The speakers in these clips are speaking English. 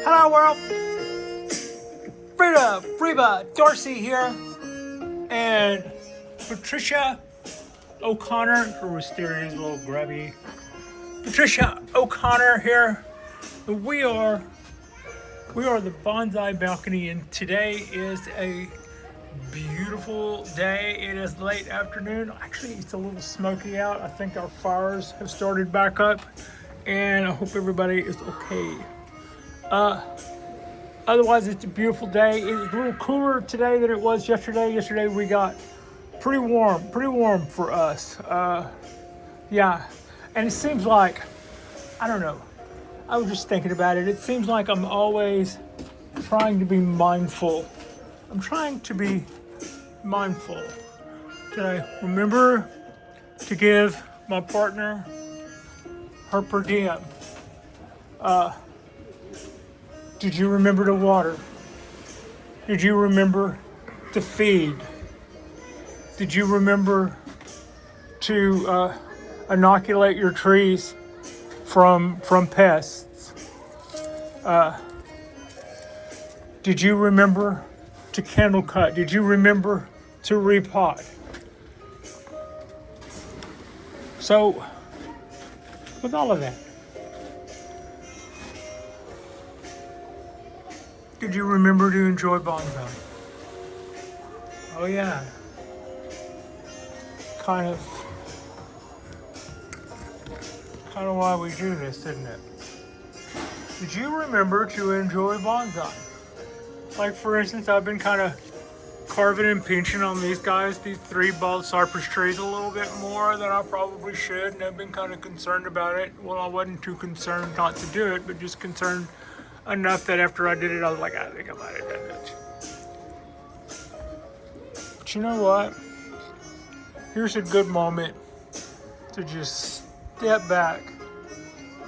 Hello world! Reba, Darcy here, and Patricia O'Connor, her mysterious little grubby. Patricia O'Connor here. We are the Bonsai Balcony, and today is a beautiful day. It is late afternoon. Actually, it's a little smoky out. I think our fires have started back up, and I hope everybody is okay. Otherwise, it's a beautiful day. It's a little cooler today than it was yesterday. Yesterday we got pretty warm for us. Yeah, and it seems like, I don't know, I was just thinking about it. It seems like I'm always trying to be mindful. I'm trying to be mindful. Did I remember to give my partner her per diem? Did you remember to water? Did you remember to feed? Did you remember to inoculate your trees from pests? Did you remember to candle cut? Did you remember to repot? So, with all of that, did you remember to enjoy bonsai? Oh yeah. Kind of why we do this, isn't it? Did you remember to enjoy bonsai? Like, for instance, I've been kind of carving and pinching on these guys, these 3 bald cypress trees, a little bit more than I probably should, and I've been kind of concerned about it. Well, I wasn't too concerned not to do it, but just concerned enough that after I did it, I was like, I think I might have done it. But you know what? Here's a good moment to just step back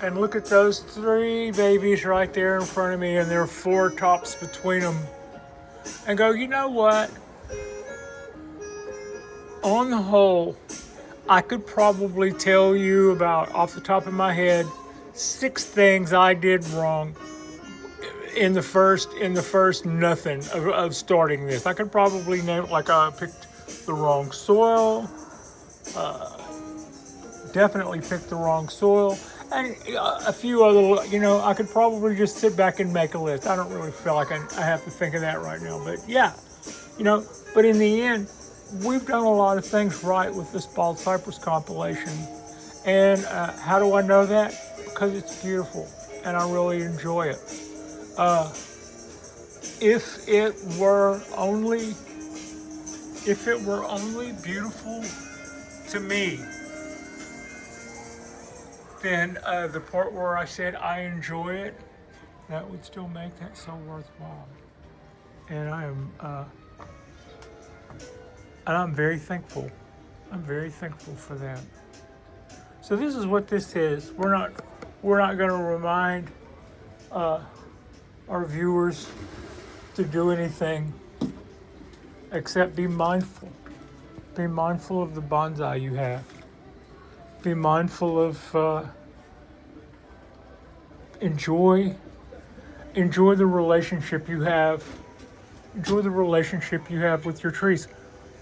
and look at those 3 babies right there in front of me, and there are 4 tops between them, and go, you know what? On the whole, I could probably tell you about, off the top of my head, 6 things I did wrong in the first nothing of starting this. I could probably name, like, I picked the wrong soil, definitely picked the wrong soil, and a few other, I could probably just sit back and make a list. I don't really feel like I have to think of that right now, but yeah, but in the end, we've done a lot of things right with this bald cypress compilation. And how do I know that? Because it's beautiful and I really enjoy it. If it were only beautiful to me, then the part where I said I enjoy it, that would still make that so worthwhile. And I'm very thankful. I'm very thankful for that. So this is what this is. We're not going to remind our viewers to do anything except be mindful. Be mindful of the bonsai you have. Be mindful of enjoy the relationship you have. Enjoy the relationship you have with your trees.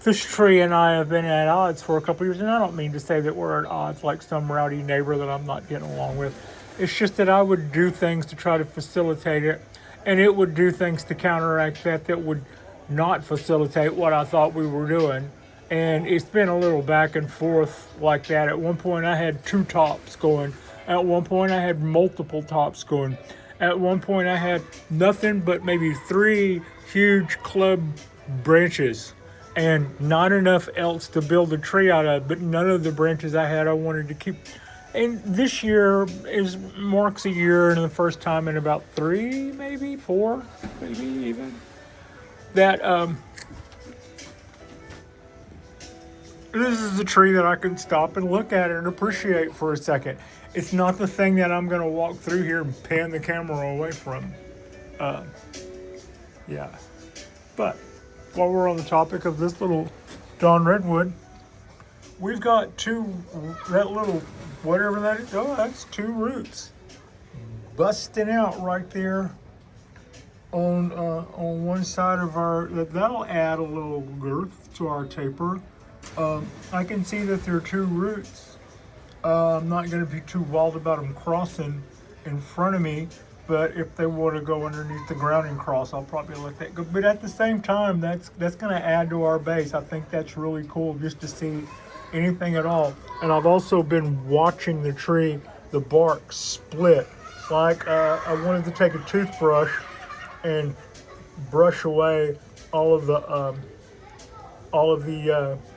This tree and I have been at odds for a couple years, and I don't mean to say that we're at odds like some rowdy neighbor that I'm not getting along with. It's just that I would do things to try to facilitate it, and it would do things to counteract that would not facilitate what I thought we were doing. And it's been a little back and forth like that. At one point I had 2 tops going. At one point I had multiple tops going. At one point I had nothing but maybe 3 huge club branches and not enough else to build a tree out of, but none of the branches I had I wanted to keep. And this year marks a year, and the first time in about 3, maybe 4, maybe even, that this is a tree that I can stop and look at and appreciate for a second. It's not the thing that I'm going to walk through here and pan the camera away from. Yeah. But while we're on the topic of this little Dawn Redwood, we've got 2, that little, whatever that is, that's 2 roots busting out right there on one side of our, that'll add a little girth to our taper. I can see that there are two roots. I'm not going to be too wild about them crossing in front of me, but if they want to go underneath the ground and cross, I'll probably let that go. But at the same time, that's going to add to our base. I think that's really cool just to see anything at all. And I've also been watching the tree, the bark split. Like I wanted to take a toothbrush and brush away all of the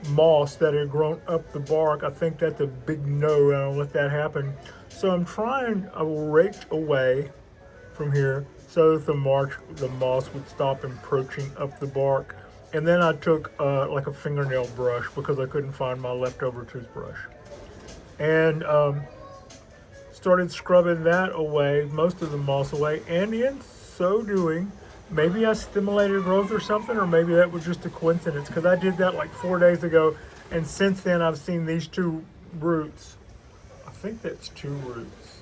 moss that had grown up the bark. I think that's a big no, and I'll let that happen. So I'm trying to rake away from here so that the moss would stop encroaching up the bark. And then I took like a fingernail brush because I couldn't find my leftover toothbrush. And started scrubbing that away, most of the moss away, and in so doing, maybe I stimulated growth or something, or maybe that was just a coincidence because I did that like 4 days ago, and since then I've seen these two roots. I think that's two roots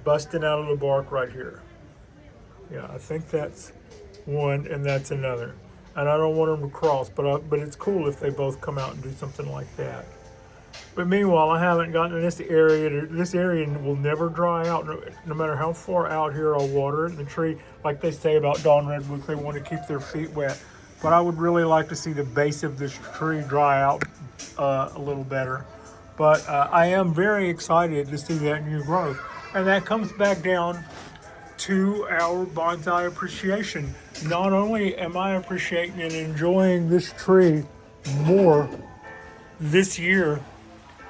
busting out of the bark right here. Yeah, I think that's one, and that's another. And I don't want them to cross, but it's cool if they both come out and do something like that. But meanwhile, I haven't gotten in this area. This area will never dry out, no matter how far out here I'll water it in the tree. Like they say about dawn redwoods, they want to keep their feet wet. But I would really like to see the base of this tree dry out a little better. But I am very excited to see that new growth. And that comes back down to our bonsai appreciation. Not only am I appreciating and enjoying this tree more this year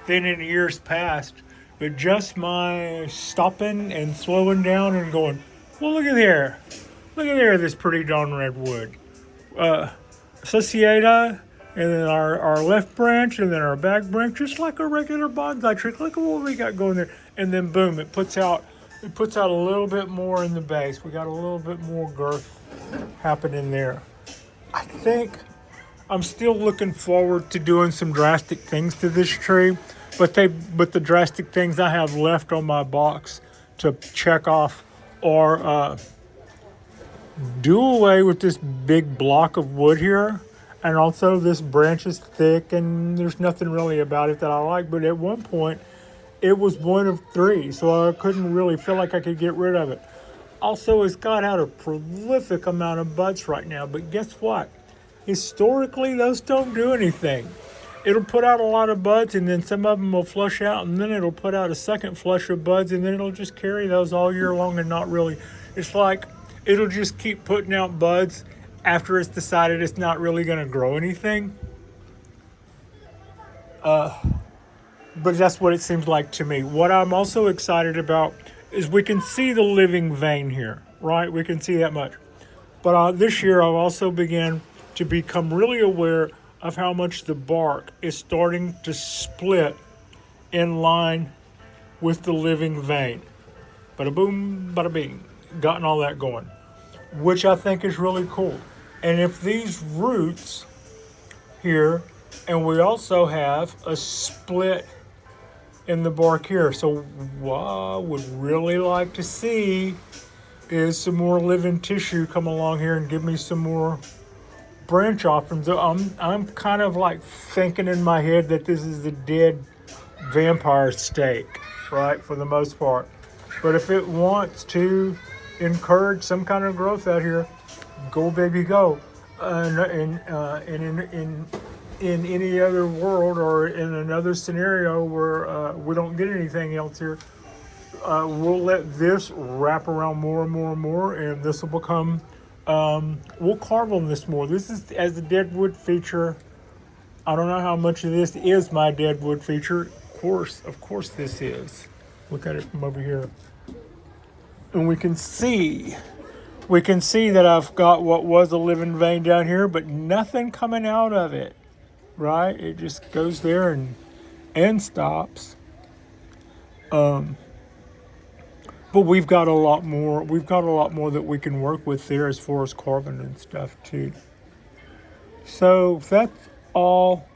than in years past, but just my stopping and slowing down and going, well, look at there, this pretty dawn redwood. Associata, and then our left branch, and then our back branch, just like a regular bonsai tree. Look at what we got going there. And then boom, it puts out a little bit more in the base. We got a little bit more girth happening there. I think I'm still looking forward to doing some drastic things to this tree, but the drastic things I have left on my box to check off are do away with this big block of wood here, and also this branch is thick and there's nothing really about it that I like, but at one point it was one of three, so I couldn't really feel like I could get rid of it. Also, it's got out a prolific amount of buds right now, but guess what? Historically, those don't do anything. It'll put out a lot of buds, and then some of them will flush out, and then it'll put out a second flush of buds, and then it'll just carry those all year long and not really. It's like it'll just keep putting out buds after it's decided it's not really going to grow anything. But that's what it seems like to me. What I'm also excited about is we can see the living vein here, right? We can see that much. But this year I've also began to become really aware of how much the bark is starting to split in line with the living vein. Bada boom, bada bing. Gotten all that going, which I think is really cool. And if these roots here, and we also have a split in the bark here. So what I would really like to see is some more living tissue come along here and give me some more branch offerings. I'm kind of like thinking in my head that this is a dead vampire steak, right, for the most part. But if it wants to encourage some kind of growth out here, go baby go. In any other world or in another scenario where we don't get anything else here, we'll let this wrap around more and more and more, and this will become, we'll carve on this more. This is as a deadwood feature. I don't know how much of this is my deadwood feature. Of course this is. Look at it from over here. And we can see that I've got what was a living vein down here, but nothing coming out of it. Right? It just goes there and stops. But we've got a lot more. We've got a lot more that we can work with there as far as carving and stuff too. So that's all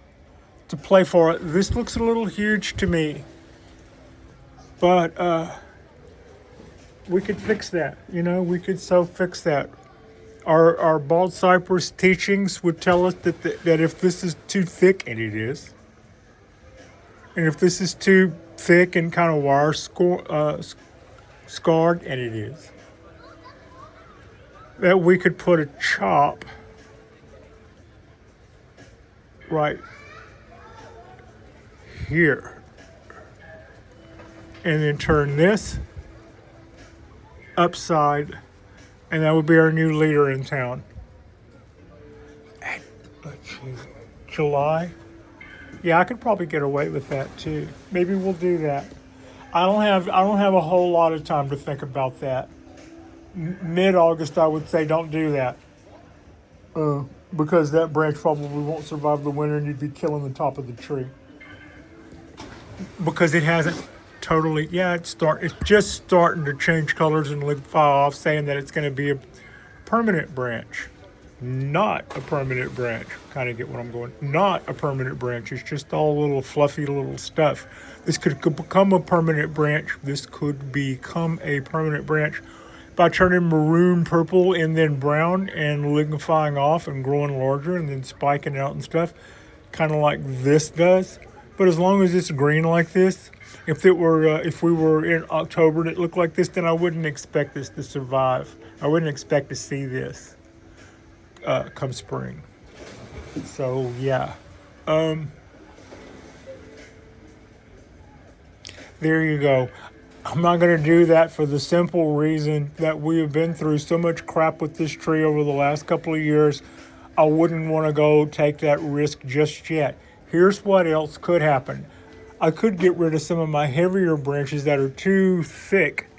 to play for. This looks a little huge to me, but we could fix that. You know, we could so fix that. Our bald cypress teachings would tell us that if this is too thick, and it is, and if this is too thick and kind of scarred, and it is, that we could put a chop right here, and then turn this upside, and that would be our new leader in town. And, let's see, July. Yeah, I could probably get away with that too. Maybe we'll do that. I don't have a whole lot of time to think about that. Mid-August, I would say don't do that. Because that branch probably won't survive the winter and you'd be killing the top of the tree. Because it hasn't totally, it's just starting to change colors and liquefy off, saying that it's going to be a permanent branch. Not a permanent branch. Kind of get what I'm going. Not a permanent branch. It's just all little fluffy little stuff. This could become a permanent branch. This could become a permanent branch by turning maroon purple and then brown and liquefying off and growing larger and then spiking out and stuff, kind of like this does. But as long as it's green like this, if we were in October and it looked like this, then I wouldn't expect this to survive. I wouldn't expect to see this come spring. So yeah, there you go. I'm not going to do that for the simple reason that we have been through so much crap with this tree over the last couple of years. I wouldn't want to go take that risk just yet. Here's what else could happen. I could get rid of some of my heavier branches that are too thick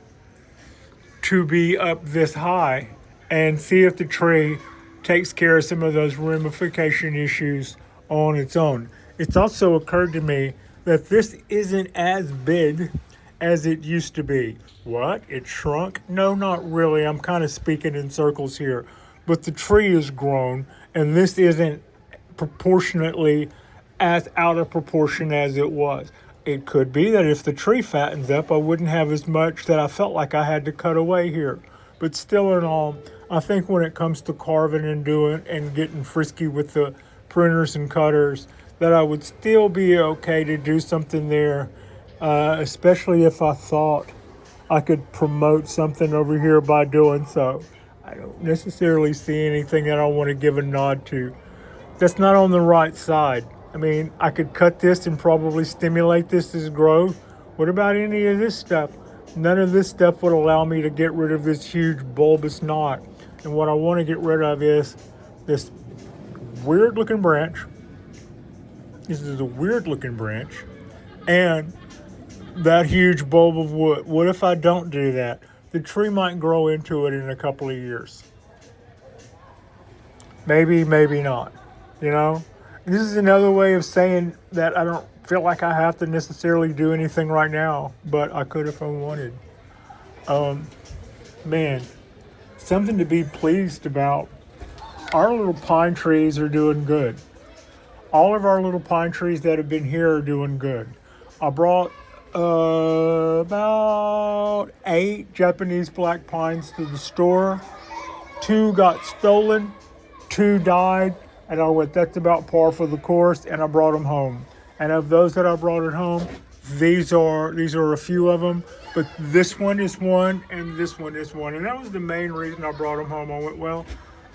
to be up this high and see if the tree takes care of some of those ramification issues on its own. It's also occurred to me that this isn't as big as it used to be. What? It shrunk? No, not really. I'm kind of speaking in circles here. But the tree is grown, and this isn't proportionately as out of proportion as it was. It could be that if the tree fattens up, I wouldn't have as much that I felt like I had to cut away here. But still in all, I think when it comes to carving and doing and getting frisky with the pruners and cutters, that I would still be okay to do something there, especially if I thought I could promote something over here by doing so. I don't necessarily see anything that I want to give a nod to. That's not on the right side. I mean, I could cut this and probably stimulate this growth. What about any of this stuff? None of this stuff would allow me to get rid of this huge bulbous knot. And what I want to get rid of is this weird looking branch. This is a weird looking branch. And that huge bulb of wood. What if I don't do that? The tree might grow into it in a couple of years. Maybe, maybe not. You know? This is another way of saying that I don't feel like I have to necessarily do anything right now, but I could if I wanted. Man, something to be pleased about. Our little pine trees are doing good. All of our little pine trees that have been here are doing good. I brought about 8 Japanese black pines to the store. 2 got stolen, 2 died. And I went, that's about par for the course, and I brought them home. And of those that I brought at home, these are a few of them, but this one is one, and this one is one. And that was the main reason I brought them home. I went, well,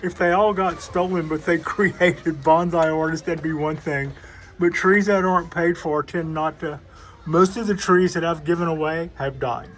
if they all got stolen, but they created bonsai artists, that'd be one thing. But trees that aren't paid for tend not to. Most of the trees that I've given away have died.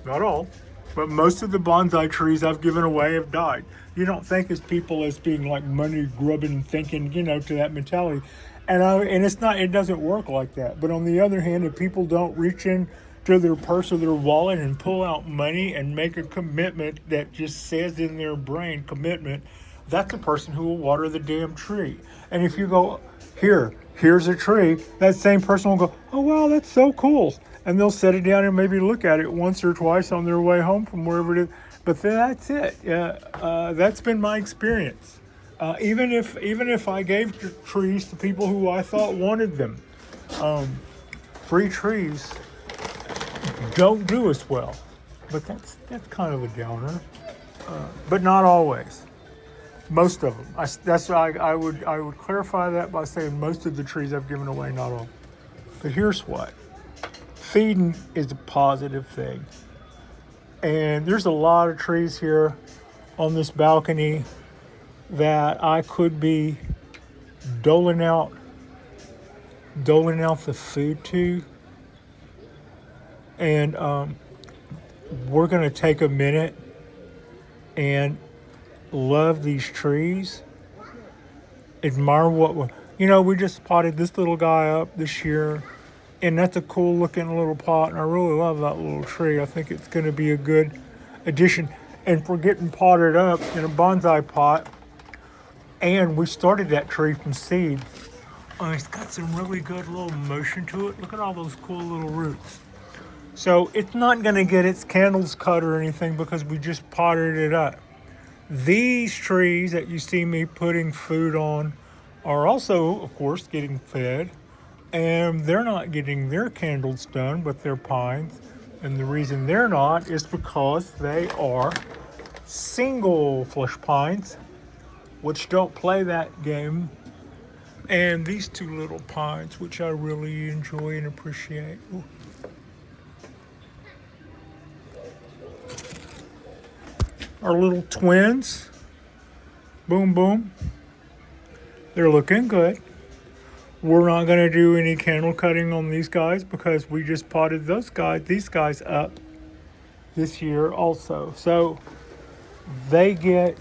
Not all, but most of the bonsai trees I've given away have died. You don't think as people as being like money grubbing, thinking, to that mentality. And it's not, it doesn't work like that. But on the other hand, if people don't reach in to their purse or their wallet and pull out money and make a commitment that just says in their brain, commitment, that's a person who will water the damn tree. And if you go, here's a tree, that same person will go, oh, wow, that's so cool. And they'll set it down and maybe look at it once or twice on their way home from wherever it is. But that's it. That's been my experience. Even if I gave trees to people who I thought wanted them, free trees don't do as well. but that's kind of a downer. But not always. Most of them. That's why I would clarify that by saying most of the trees I've given away, not all. But here's what: feeding is a positive thing, and there's a lot of trees here on this balcony that I could be doling out the food to, and we're gonna take a minute and love these trees, admire we just potted this little guy up this year, and that's a cool looking little pot, and I really love that little tree. I think it's going to be a good addition, and for getting potted up in a bonsai pot, and we started that tree from seed. It's got some really good little motion to it. Look at all those cool little roots. So it's not going to get its candles cut or anything because we just potted it up. These trees that you see me putting food on are also, of course, getting fed, and they're not getting their candles done, but they're pines. And the reason they're not is because they are single flesh pines, which don't play that game. And these two little pines, which I really enjoy and appreciate. Ooh. Our little twins, boom, boom. They're looking good. We're not gonna do any candle cutting on these guys because we just potted these guys up this year also. So they get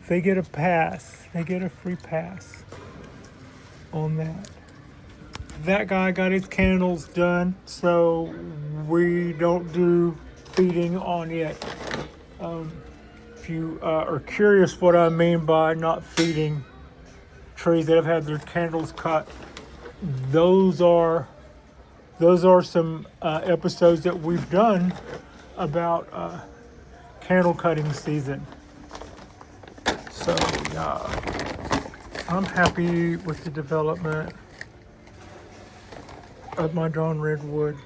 a pass. They get a free pass on that. That guy got his candles done, so we don't do feeding on it. If you are curious what I mean by not feeding trees that have had their candles cut, those are some episodes that we've done about candle cutting season. So I'm happy with the development of my Dawn Redwood.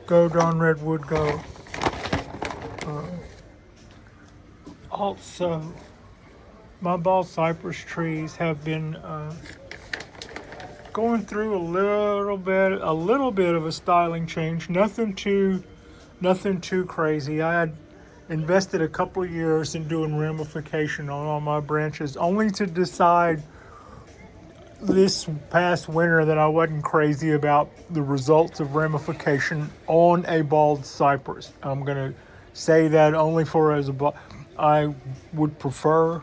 Go Dawn Redwood, go. Also, my bald cypress trees have been going through a little bit of a styling change. Nothing too crazy. I had invested a couple of years in doing ramification on all my branches, only to decide this past winter that I wasn't crazy about the results of ramification on a bald cypress. I'm gonna say that only I would prefer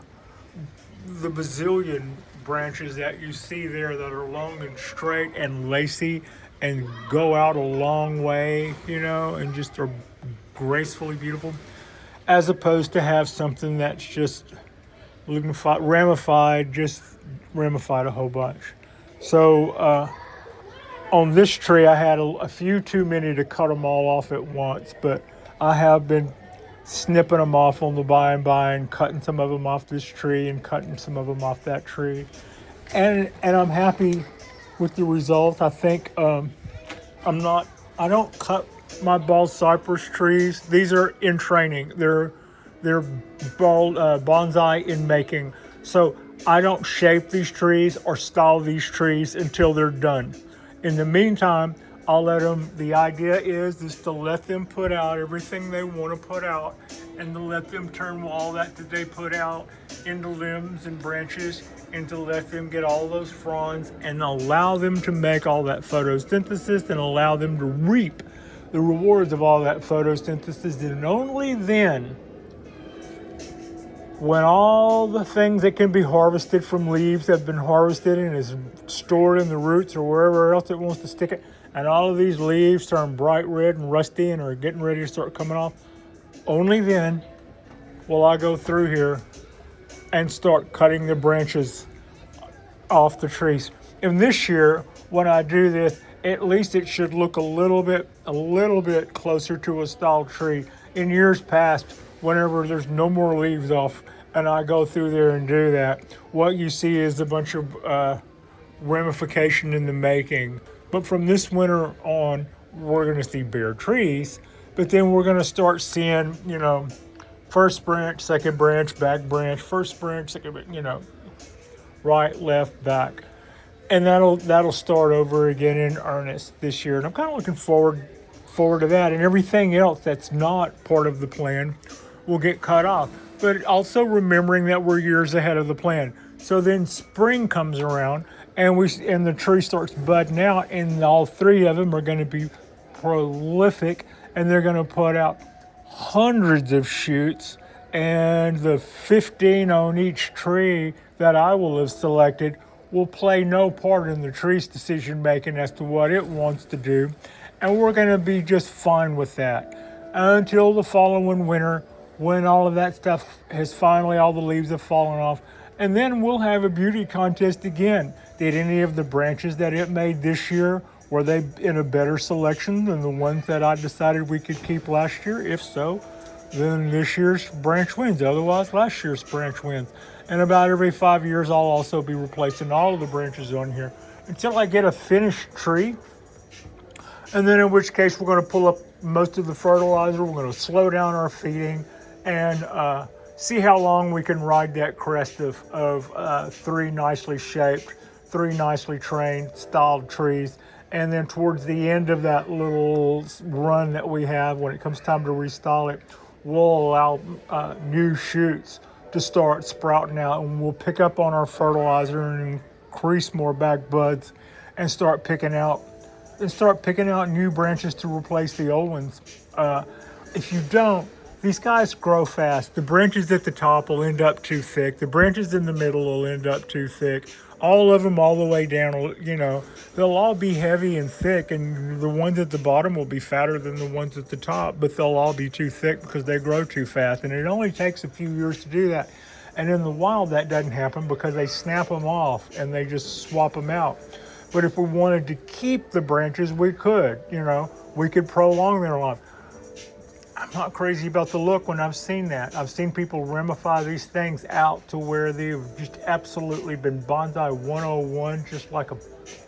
the bazillion branches that you see there that are long and straight and lacy and go out a long way, and just are gracefully beautiful, as opposed to have something that's just ramified a whole bunch. So on this tree, I had a few too many to cut them all off at once, but I have been snipping them off on the by and by and cutting some of them off this tree and cutting some of them off that tree. And I'm happy with the result. I think I don't cut my bald cypress trees. These are in training. They're bonsai in making. So I don't shape these trees or style these trees until they're done. In the meantime, I'll let them, the idea is to let them put out everything they want to put out, and to let them turn all that they put out into limbs and branches, and to let them get all those fronds and allow them to make all that photosynthesis and allow them to reap the rewards of all that photosynthesis. And only then, when all the things that can be harvested from leaves have been harvested and is stored in the roots or wherever else it wants to stick it, and all of these leaves turn bright red and rusty and are getting ready to start coming off, only then will I go through here and start cutting the branches off the trees. And this year, when I do this, at least it should look a little bit closer to a style tree. In years past, whenever there's no more leaves off and I go through there and do that, what you see is a bunch of ramification in the making. But from this winter on, we're going to see bare trees But then we're going to start seeing, first branch, second branch, back branch, first branch, second branch, right, left, back. And that'll start over again in earnest this year. And I'm kind of looking forward to that. And everything else that's not part of the plan will get cut off. But also remembering that we're years ahead of the plan. So then spring comes around and the tree starts budding out, and all three of them are going to be prolific, and they're going to put out hundreds of shoots, and the 15 on each tree that I will have selected will play no part in the tree's decision making as to what it wants to do, and we're going to be just fine with that until the following winter, when all of that stuff has finally, all the leaves have fallen off, and then we'll have a beauty contest again. Did any of the branches that it made this year, were they in a better selection than the ones that I decided we could keep last year? If so, then this year's branch wins. Otherwise, last year's branch wins. And about every 5 years, I'll also be replacing all of the branches on here until I get a finished tree. And then in which case, we're going to pull up most of the fertilizer. We're going to slow down our feeding and see how long we can ride that crest of three nicely shaped, three nicely trained, styled trees. And then towards the end of that little run that we have, when it comes time to restyle it, we'll allow new shoots to start sprouting out, and we'll pick up on our fertilizer and increase more back buds and start picking out new branches to replace the old ones. If you don't, these guys grow fast. The branches at the top will end up too thick. The branches in the middle will end up too thick. All of them all the way down, they'll all be heavy and thick, and the ones at the bottom will be fatter than the ones at the top, but they'll all be too thick because they grow too fast, and it only takes a few years to do that. And in the wild, that doesn't happen because they snap them off and they just swap them out. But if we wanted to keep the branches, we could, we could prolong their life. I'm not crazy about the look when I've seen that. I've seen people ramify these things out to where they've just absolutely been bonsai 101, just like an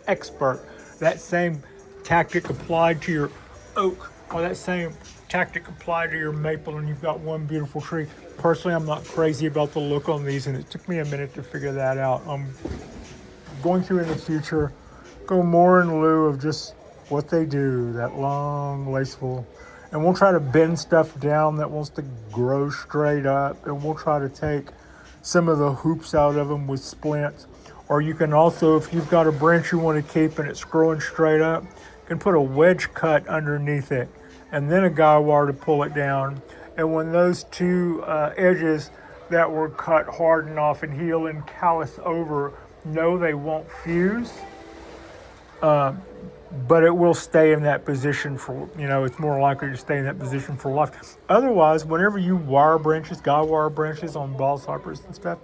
expert. That same tactic applied to your oak, or that same tactic applied to your maple, and you've got one beautiful tree. Personally, I'm not crazy about the look on these, and it took me a minute to figure that out. I'm going to, in the future, go more in lieu of just what they do, that long, laceful. And we'll try to bend stuff down that wants to grow straight up. And we'll try to take some of the hoops out of them with splints. Or you can also, if you've got a branch you want to keep and it's growing straight up, you can put a wedge cut underneath it and then a guy wire to pull it down. And when those two edges that were cut harden off and heal and callus over, no, they won't fuse. But it will stay in that position for, it's more likely to stay in that position for life. Otherwise, whenever you wire branches, guy wire branches on ball cypress and stuff,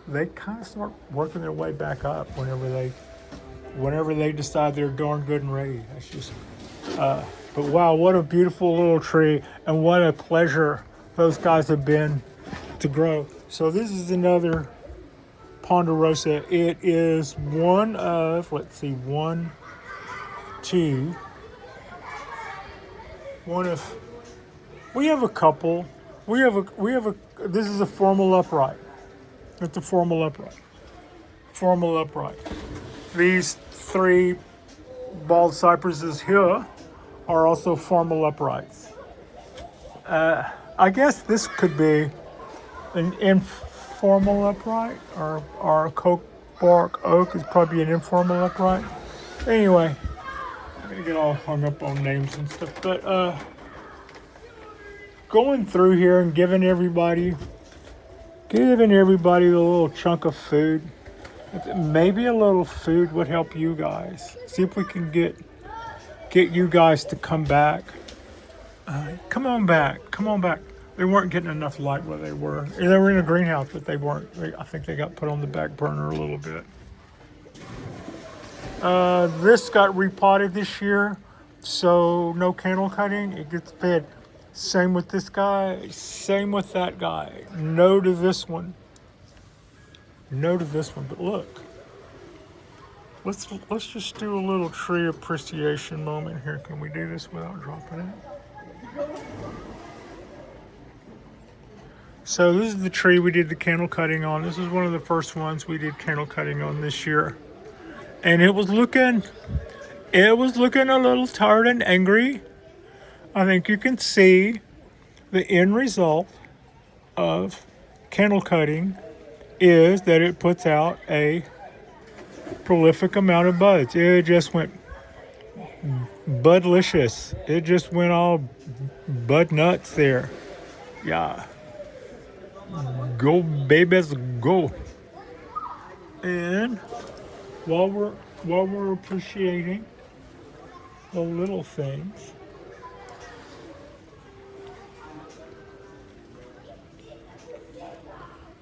they kind of start working their way back up whenever they decide they're darn good and ready. That's just, but wow, what a beautiful little tree, and what a pleasure those guys have been to grow. So this is another ponderosa. It is one of, we have a couple. This is a formal upright. It's a formal upright. Formal upright. These three bald cypresses here are also formal uprights. I guess this could be an informal upright, or a coke bark oak is probably an informal upright. Anyway, I'm gonna get all hung up on names and stuff, but going through here and giving everybody the little chunk of food. Maybe a little food would help you guys. See if we can get you guys to come back. Come on back. They weren't getting enough light where they were. They were in a greenhouse, but they weren't. I think they got put on the back burner a little bit. This got repotted this year, so no candle cutting. It gets fed. Same with this guy. Same with that guy. No to this one. But look, let's just do a little tree appreciation moment here. Can we do this without dropping it? So this is the tree we did the candle cutting on. This is one of the first ones we did candle cutting on this year. And it was looking a little tired and angry. I think you can see the end result of candle cutting is that it puts out a prolific amount of buds. It just went budlicious. It just went all bud nuts there. Yeah. Go babies, go. And while we're appreciating the little things,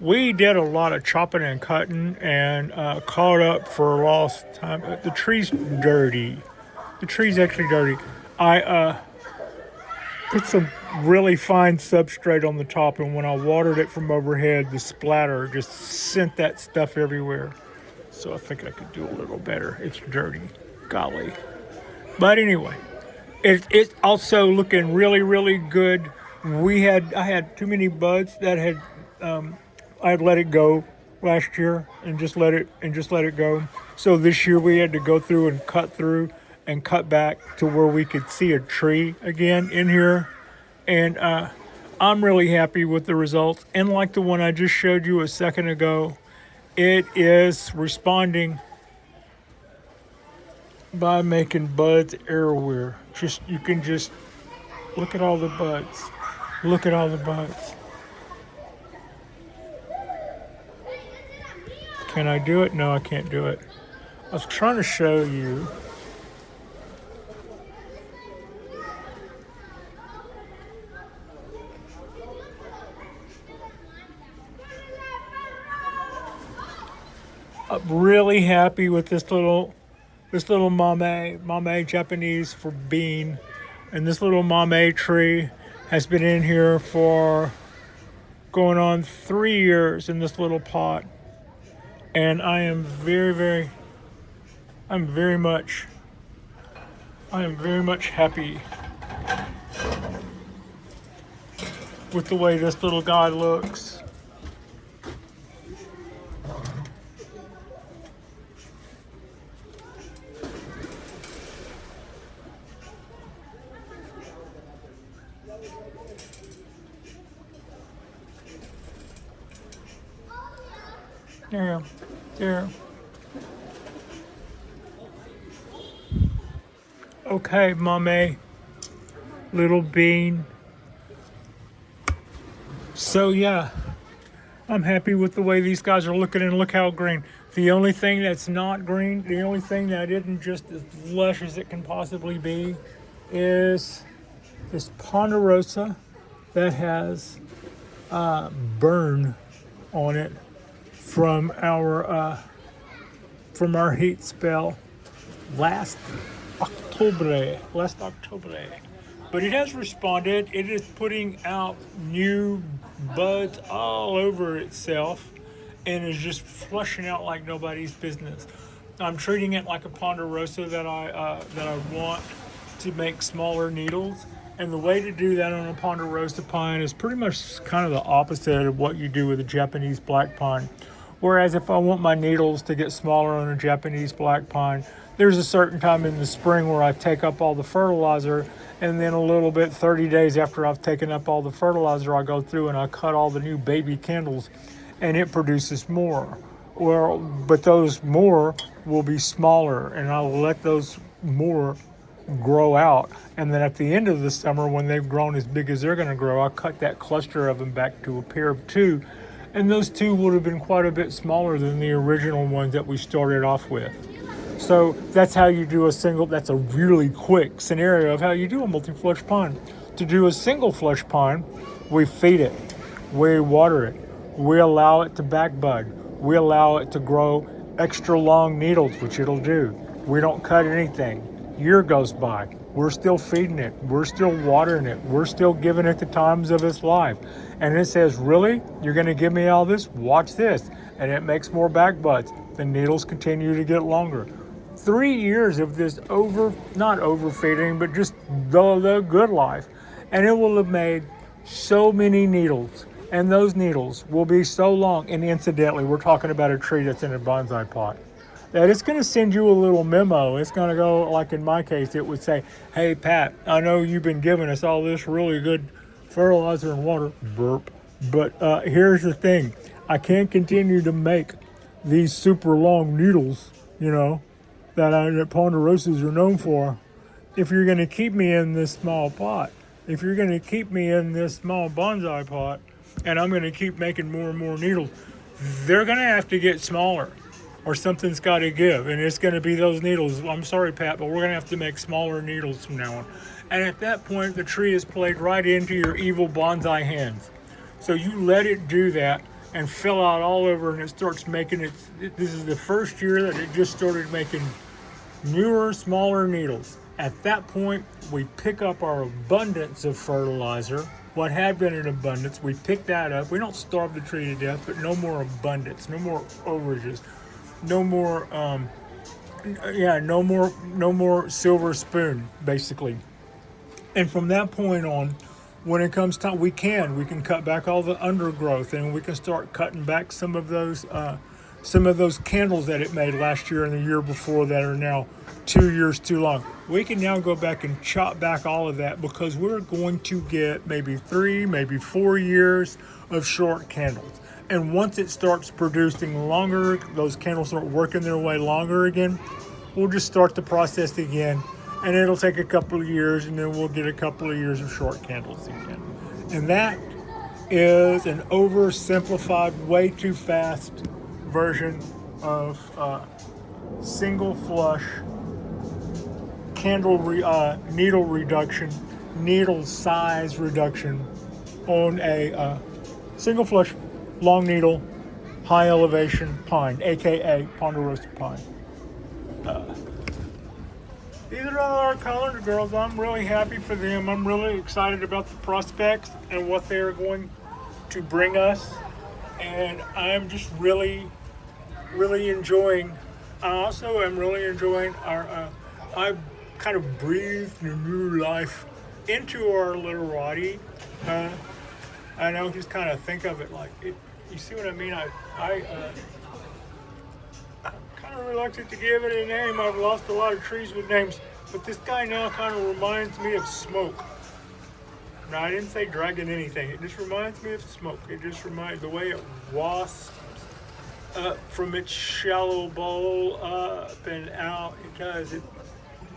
we did a lot of chopping and cutting and caught up for lost time. The tree's dirty. The tree's actually dirty. I put some really fine substrate on the top, and when I watered it from overhead, the splatter just sent that stuff everywhere. So I think I could do a little better. It's dirty. Golly. But anyway, it's also looking really, really good. I had too many buds that had I had let it go last year and just let it go. So this year we had to go through and cut back to where we could see a tree again in here. And I'm really happy with the results. And like the one I just showed you a second ago, it is responding by making buds everywhere. You can just look at all the buds. Look at all the buds. Can I do it? No, I can't do it. I was trying to show you. I'm really happy with this little mame Japanese for bean. And this little mame tree has been in here for going on 3 years in this little pot. And I am very much happy with the way this little guy looks. There. Okay, mame, little bean. So yeah, I'm happy with the way these guys are looking, and look how green. The only thing that's not green, the only thing that isn't just as lush as it can possibly be, is this ponderosa that has burn on it from our heat spell last October. But it has responded. It is putting out new buds all over itself and is just flushing out like nobody's business. I'm treating it like a ponderosa that I want to make smaller needles. And the way to do that on a ponderosa pine is pretty much kind of the opposite of what you do with a Japanese black pine. Whereas if I want my needles to get smaller on a Japanese black pine, there's a certain time in the spring where I take up all the fertilizer, and then a little bit, 30 days after I've taken up all the fertilizer, I go through and I cut all the new baby candles, and it produces more. Well, but those more will be smaller, and I'll let those more grow out. And then at the end of the summer, when they've grown as big as they're going to grow, I'll cut that cluster of them back to a pair of two. And those two would have been quite a bit smaller than the original ones that we started off with. So that's how you do that's a really quick scenario of how you do a multi-flush pine. To do a single flush pine, we feed it, we water it, we allow it to back bud, we allow it to grow extra long needles, which it'll do. We don't cut anything. Year goes by, we're still feeding it, we're still watering it, we're still giving it the times of its life. And it says, really? You're going to give me all this? Watch this. And it makes more back buds. The needles continue to get longer. 3 years of this not overfeeding, but just the good life. And it will have made so many needles And those needles will be so long. And incidentally, we're talking about a tree that's in a bonsai pot. That it's going to send you a little memo. It's going to go, like in my case, it would say, hey, Pat, I know you've been giving us all this really good fertilizer and water, burp, but here's the thing. I can't continue to make these super long needles, that ponderosas are known for, if you're going to keep me in this small pot. If you're going to keep me in this small bonsai pot, and I'm going to keep making more and more needles, they're going to have to get smaller, or something's got to give, and it's going to be those needles. I'm sorry, Pat, but we're going to have to make smaller needles from now on. And at that point, the tree is played right into your evil bonsai hands. So you let it do that and fill out all over, and it starts making it. This is the first year that it just started making newer, smaller needles. At that point, we pick up our abundance of fertilizer. What had been in abundance, we pick that up. We don't starve the tree to death, but no more abundance, no more overages, no more, no more silver spoon, basically. And from that point on, when it comes time, we can cut back all the undergrowth, and we can start cutting back some of those candles that it made last year and the year before that are now 2 years too long. We can now go back and chop back all of that, because we're going to get maybe 3, maybe 4 years of short candles. And once it starts producing longer, those candles start working their way longer again, we'll just start the process again. And it'll take a couple of years, and then we'll get a couple of years of short candles again. And that is an oversimplified, way too fast version of single flush needle reduction, needle size reduction on a single flush, long needle, high elevation pine, aka ponderosa pine. These are our colored girls. I'm really happy for them. I'm really excited about the prospects and what they're going to bring us. And I'm just really enjoying. I also am really enjoying I kind of breathed a new life into our literati. And I'll just kind of think of it like it. You see what I mean? I'm kind of reluctant to give it a name. I've lost a lot of trees with names, but this guy now kind of reminds me of smoke. Now, I didn't say dragon anything. It just reminds me of smoke. It just reminds the way it wasps up from its shallow bowl up and out. It does. It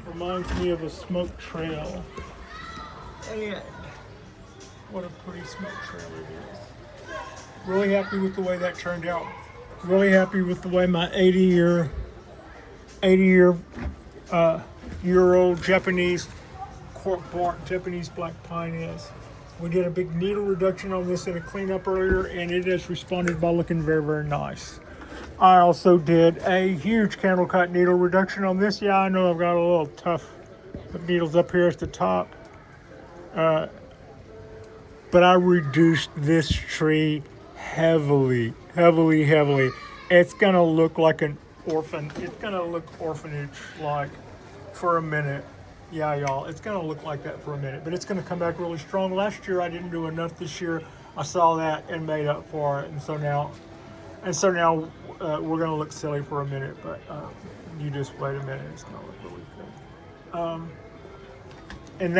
reminds me of a smoke trail. And what a pretty smoke trail it is. Really happy with the way that turned out. Really happy with the way my 80-year-old Japanese cork bark, Japanese black pine is. We did a big needle reduction on this and a cleanup earlier, and it has responded by looking very, very nice. I also did a huge candle cut needle reduction on this. Yeah, I know I've got a little tough needles up here at the top. But I reduced this tree heavily. It's gonna look like an orphan. It's gonna look orphanage-like for a minute. Yeah, y'all, it's gonna look like that for a minute, but it's gonna come back really strong. Last year I didn't do enough. This year I saw that and made up for it, and so now we're gonna look silly for a minute, but you just wait a minute. It's gonna look really good. And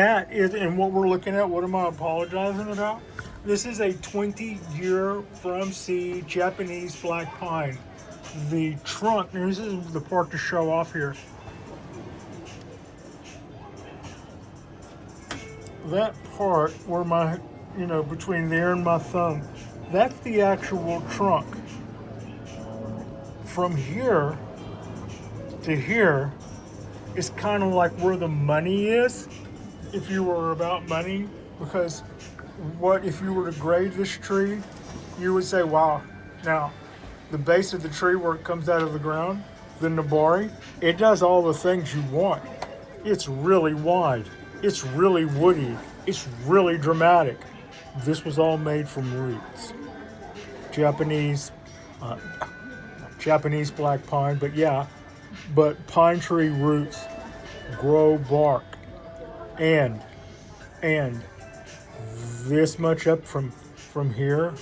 what we're looking at. What am I apologizing about? This is a 20-year from seed Japanese black pine. The trunk, and this is the part to show off here. That part where my, between there and my thumb, that's the actual trunk. From here to here is kind of like where the money is, if you were about money, because what if you were to grade this tree, you would say, wow, now the base of the tree where it comes out of the ground, the nabari, it does all the things you want. It's really wide. It's really woody. It's really dramatic. This was all made from roots. Japanese black pine, but pine tree roots grow bark. And this much up from from here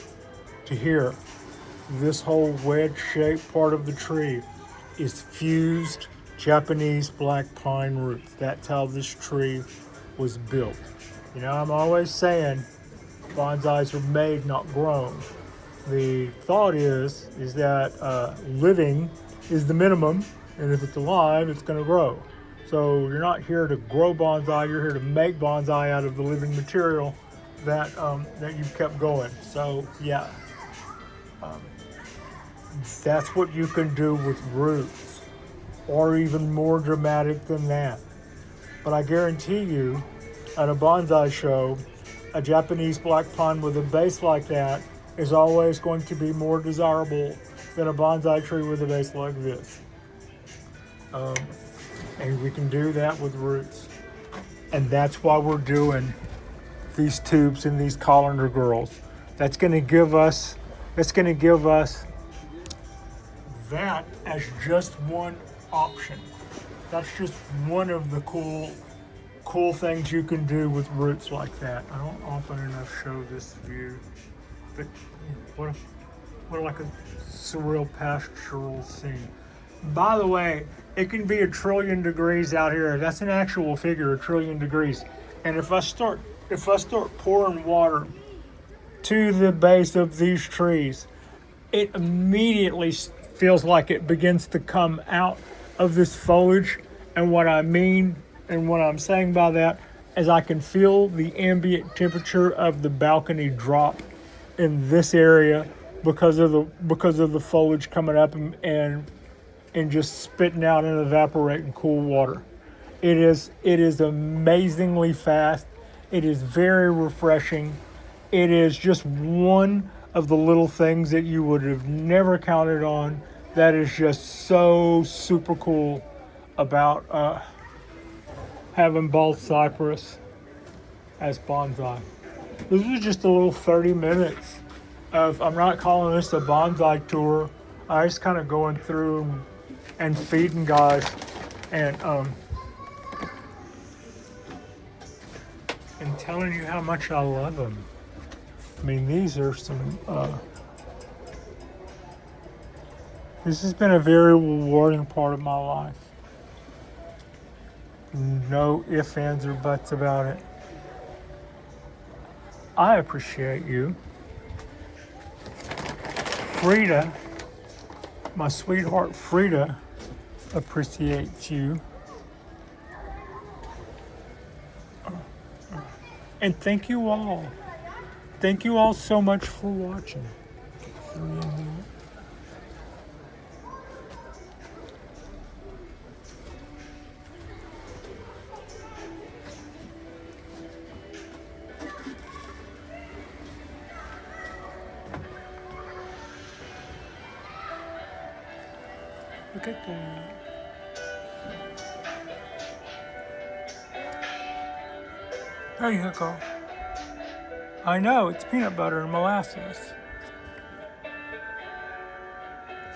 to here. This whole wedge-shaped part of the tree is fused Japanese black pine roots. That's how this tree was built. You know, I'm always saying bonsais are made, not grown. The thought is that living is the minimum, and if it's alive, it's going to grow. So you're not here to grow bonsai, you're here to make bonsai out of the living material that you've kept going. So yeah, that's what you can do with roots, or even more dramatic than that. But I guarantee you, at a bonsai show, a Japanese black pine with a base like that is always going to be more desirable than a bonsai tree with a base like this. And we can do that with roots. And that's why we're doing these tubes and these colander girls. That's going to give us that as just one option. That's just one of the cool things you can do with roots like that. I don't often enough show this view, but what like a surreal pastoral scene. By the way, it can be 1 trillion degrees out here. That's an actual figure, 1 trillion degrees. And if I start pouring water to the base of these trees, it immediately feels like it begins to come out of this foliage. And what I mean and what I'm saying by that is I can feel the ambient temperature of the balcony drop in this area because of the foliage coming up and just spitting out and evaporating cool water. It is amazingly fast. It is very refreshing. It is just one of the little things that you would have never counted on that is just so super cool about having bald cypress as bonsai. This was just a little 30 minutes of, I'm not calling this a bonsai tour. I just kind of going through and feeding guys and telling you how much I love them. I mean, these are some, this has been a very rewarding part of my life. No ifs, ands, or buts about it. I appreciate you. Frida, my sweetheart Frida, appreciates you. And thank you all. Thank you all so much for watching. Look at that. There you go. I know, it's peanut butter and molasses.